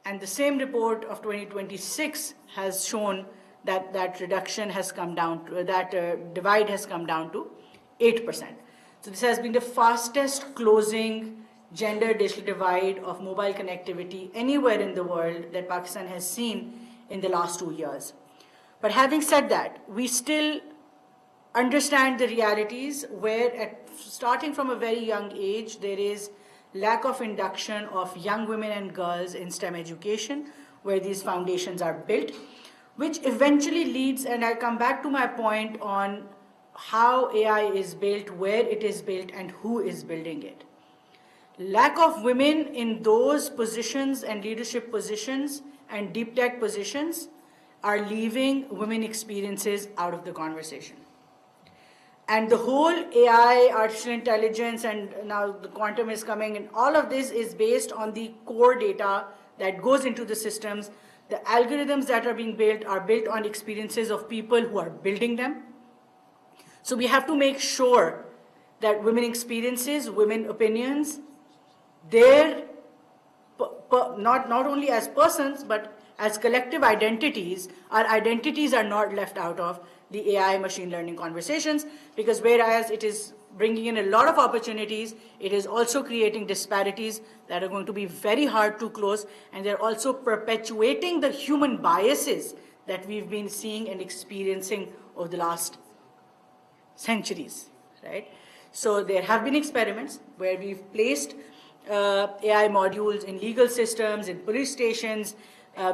And the same report of 2026 has shown that that reduction has come down to, divide has come down to 8%. So this has been the fastest closing gender digital divide of mobile connectivity anywhere in the world that Pakistan has seen in the last 2 years. But having said that, we still understand the realities where starting from a very young age, there is lack of induction of young women and girls in STEM education, where these foundations are built, which eventually leads, and I come back to my point on how AI is built, where it is built, and who is building it. Lack of women in those positions and leadership positions and deep tech positions are leaving women experiences out of the conversation. And the whole AI, artificial intelligence, and now the quantum is coming, and all of this is based on the core data that goes into the systems. The algorithms that are being built are built on experiences of people who are building them. So we have to make sure that women experiences, women opinions, their, not only as persons, but as collective identities, our identities are not left out of the AI machine learning conversations, because whereas it is bringing in a lot of opportunities, it is also creating disparities that are going to be very hard to close, and they're also perpetuating the human biases that we've been seeing and experiencing over the last centuries, right? So there have been experiments where we've placed AI modules in legal systems, in police stations.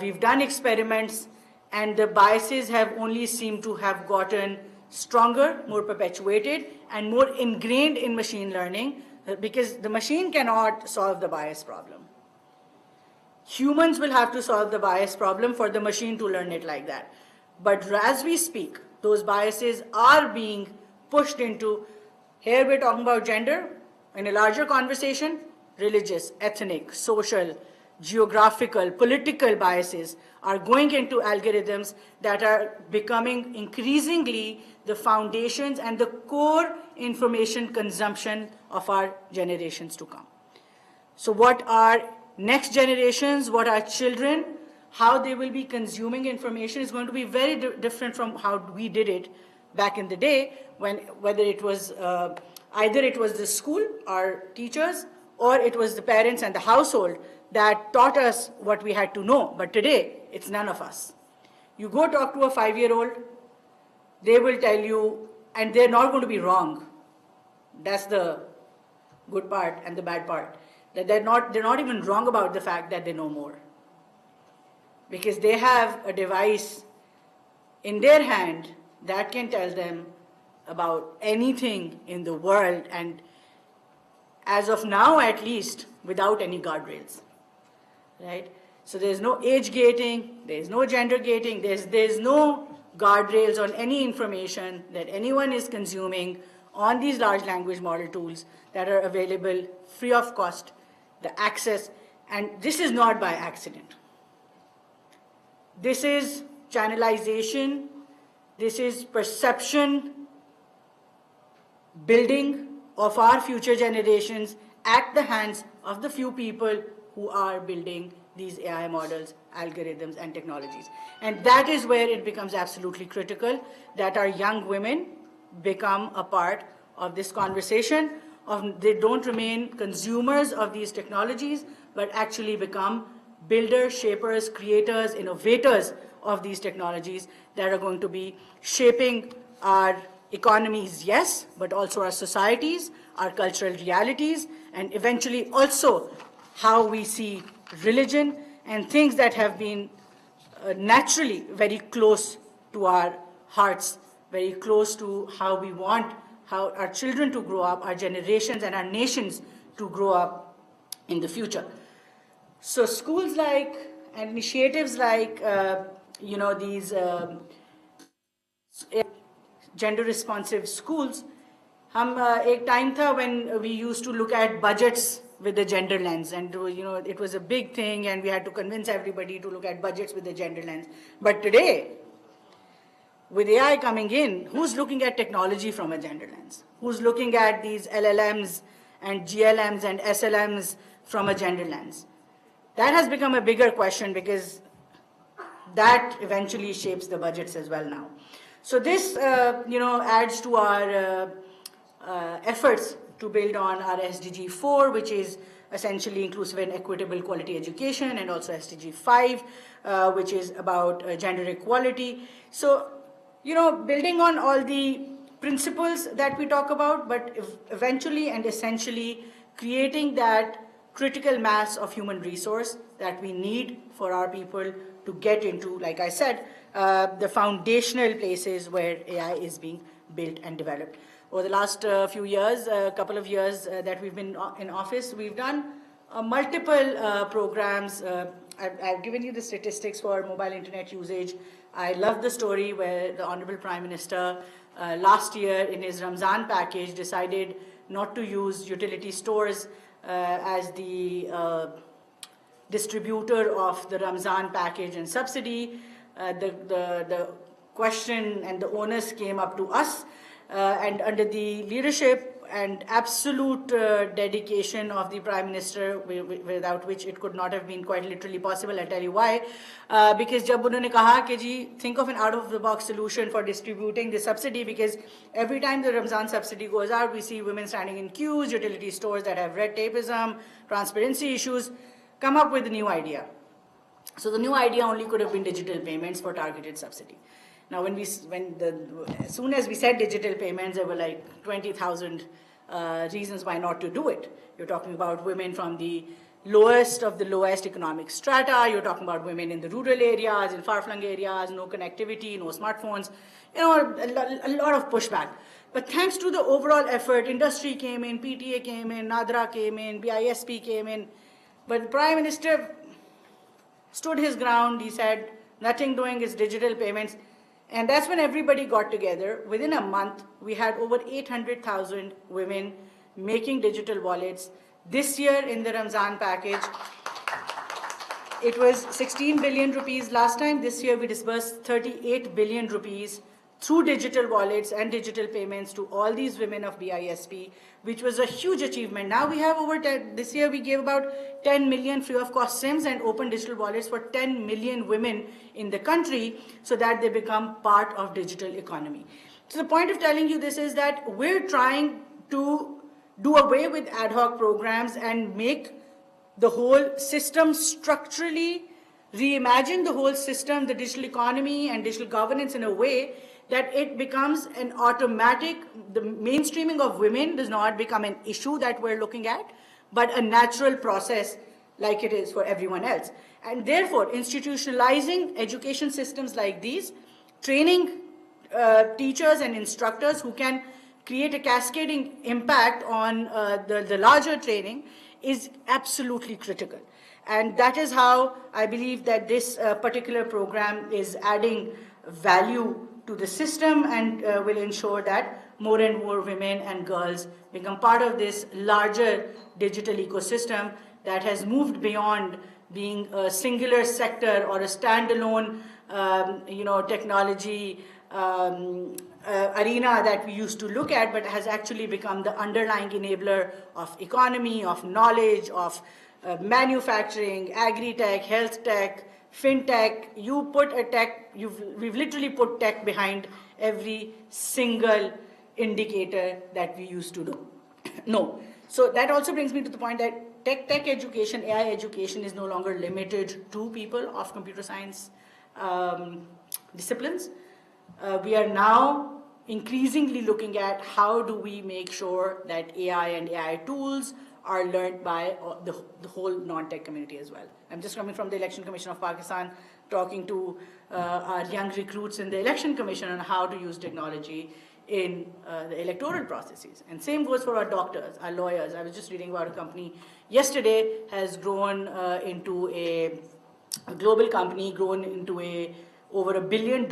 We've done experiments, and the biases have only seemed to have gotten stronger, more perpetuated, and more ingrained in machine learning, because the machine cannot solve the bias problem. Humans will have to solve the bias problem for the machine to learn it like that. But as we speak, those biases are being pushed into, here we're talking about gender, in a larger conversation, religious, ethnic, social, geographical, political biases are going into algorithms that are becoming increasingly the foundations and the core information consumption of our generations to come. So what our next generations, what our children, how they will be consuming information is going to be very different from how we did it back in the day, when whether it was either it was the school, our teachers, or it was the parents and the household that taught us what we had to know. But today, it's none of us. You go talk to a 5-year-old, they will tell you, and they're not going to be wrong. That's the good part and the bad part. That they're not even wrong about the fact that they know more. Because they have a device in their hand that can tell them about anything in the world, and as of now at least, without any guardrails, right? So there's no age gating, there's no gender gating, there's no guardrails on any information that anyone is consuming on these large language model tools that are available free of cost, the access, and this is not by accident. This is channelization, this is perception building of our future generations at the hands of the few people who are building these AI models, algorithms, and technologies. And that is where it becomes absolutely critical that our young women become a part of this conversation. They don't remain consumers of these technologies, but actually become builders, shapers, creators, innovators of these technologies that are going to be shaping our economies, yes, but also our societies, our cultural realities, and eventually also how we see religion and things that have been naturally very close to our hearts, very close to how we want how our children to grow up, our generations and our nations to grow up in the future. So schools like, and initiatives like, these gender responsive schools, एक time था when we used to look at budgets with the gender lens, and it was a big thing, and we had to convince everybody to look at budgets with the gender lens. But today, with AI coming in, who's looking at technology from a gender lens? Who's looking at these LLMs and GLMs and SLMs from a gender lens? That has become a bigger question because that eventually shapes the budgets as well now. So this, adds to our efforts to build on our SDG 4, which is essentially inclusive and equitable quality education, and also SDG 5, which is about gender equality. So, building on all the principles that we talk about, but eventually and essentially creating that critical mass of human resource that we need for our people to get into, like I said, the foundational places where AI is being built and developed. Over the last few years, a couple of years that we've been in office, we've done multiple programs. I've given you the statistics for mobile internet usage. I love the story where the Honorable Prime Minister last year in his Ramzan package decided not to use utility stores as the distributor of the Ramzan package and subsidy. The question and the onus came up to us, and under the leadership and absolute dedication of the Prime Minister, without which it could not have been quite literally possible. I'll tell you why. Because जब उन्होंने कहा कि जी, think of an out-of-the-box solution for distributing the subsidy, because every time the Ramzan subsidy goes out, we see women standing in queues, utility stores that have red tapeism, transparency issues. Come up with a new idea. So the new idea only could have been digital payments for targeted subsidy. Now, as soon as we said digital payments, there were like 20,000 reasons why not to do it. You're talking about women from the lowest of the lowest economic strata. You're talking about women in the rural areas, in far-flung areas, no connectivity, no smartphones. A lot of pushback. But thanks to the overall effort, industry came in, PTA came in, NADRA came in, BISP came in. But the Prime Minister stood his ground. He said, nothing doing is digital payments. And that's when everybody got together. Within a month, we had over 800,000 women making digital wallets. This year in the Ramzan package, it was 16 billion rupees last time. This year we disbursed 38 billion rupees through digital wallets and digital payments to all these women of BISP, which was a huge achievement. Now we have over 10, this year we gave about 10 million free of cost SIMs and open digital wallets for 10 million women in the country so that they become part of digital economy. So the point of telling you this is that we're trying to do away with ad hoc programs and make the whole system structurally, reimagine the whole system, the digital economy and digital governance in a way that it becomes an automatic, the mainstreaming of women does not become an issue that we're looking at, but a natural process like it is for everyone else. And therefore, institutionalizing education systems like these, training teachers and instructors who can create a cascading impact on the larger training is absolutely critical. And that is how I believe that this particular program is adding value to the system and will ensure that more and more women and girls become part of this larger digital ecosystem that has moved beyond being a singular sector or a standalone, technology arena that we used to look at, but has actually become the underlying enabler of economy, of knowledge, of manufacturing, agri-tech, health tech, fintech. You put a tech, we've literally put tech behind every single indicator that we used to do. No. So that also brings me to the point that tech education, AI education is no longer limited to people of computer science disciplines. We are now increasingly looking at how do we make sure that AI and AI tools are learned by the whole non-tech community as well. I'm just coming from the Election Commission of Pakistan, talking to our young recruits in the Election Commission on how to use technology in the electoral processes. And same goes for our doctors, our lawyers. I was just reading about a company yesterday has grown into a global company, grown into over $1 billion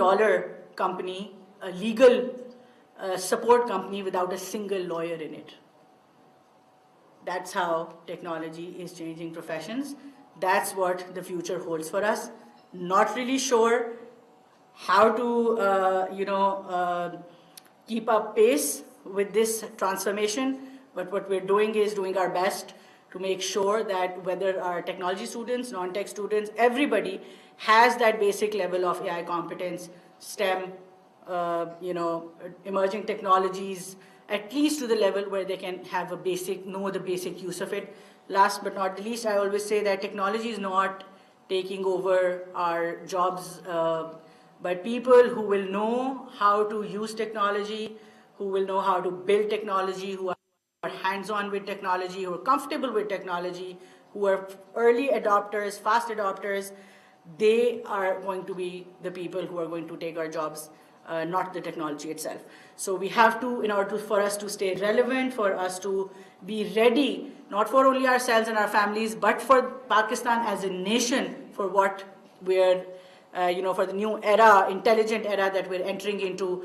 company, a legal support company without a single lawyer in it. That's how technology is changing professions. That's what the future holds for us. Not really sure how to, keep up pace with this transformation, but what we're doing is doing our best to make sure that whether our technology students, non-tech students, everybody has that basic level of AI competence, STEM, emerging technologies, at least to the level where they can have know the basic use of it. Last but not the least, I always say that technology is not taking over our jobs, but people who will know how to use technology, who will know how to build technology, who are hands-on with technology, who are comfortable with technology, who are early adopters, fast adopters, they are going to be the people who are going to take our jobs, not the technology itself. So we have to, for us to stay relevant, for us to be ready, not for only ourselves and our families, but for Pakistan as a nation, for what we're, for the new era, intelligent era that we're entering into,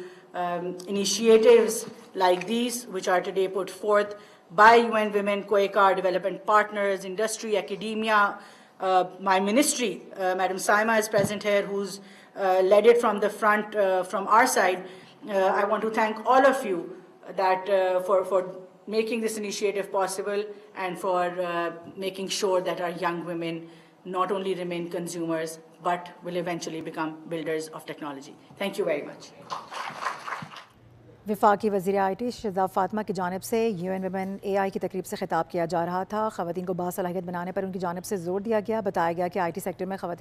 initiatives like these, which are today put forth by UN Women, COECA, development partners, industry, academia. My ministry, Madam Saima is present here, who's led it from the front, from our side. I want to thank all of you that for making this initiative possible and for making sure that our young women not only remain consumers, but will eventually become builders of technology. Thank you very much. वफाकी वज़ीर IT Shahzad Fatima की जानिब से UN Women AI की तकरीब से खिताब किया जा रहा था। ख़वातीन को बासलाहियत बनाने पर उनकी जानिब से जोर दिया गया। बताया गया कि IT सेक्टर में ख़वातीन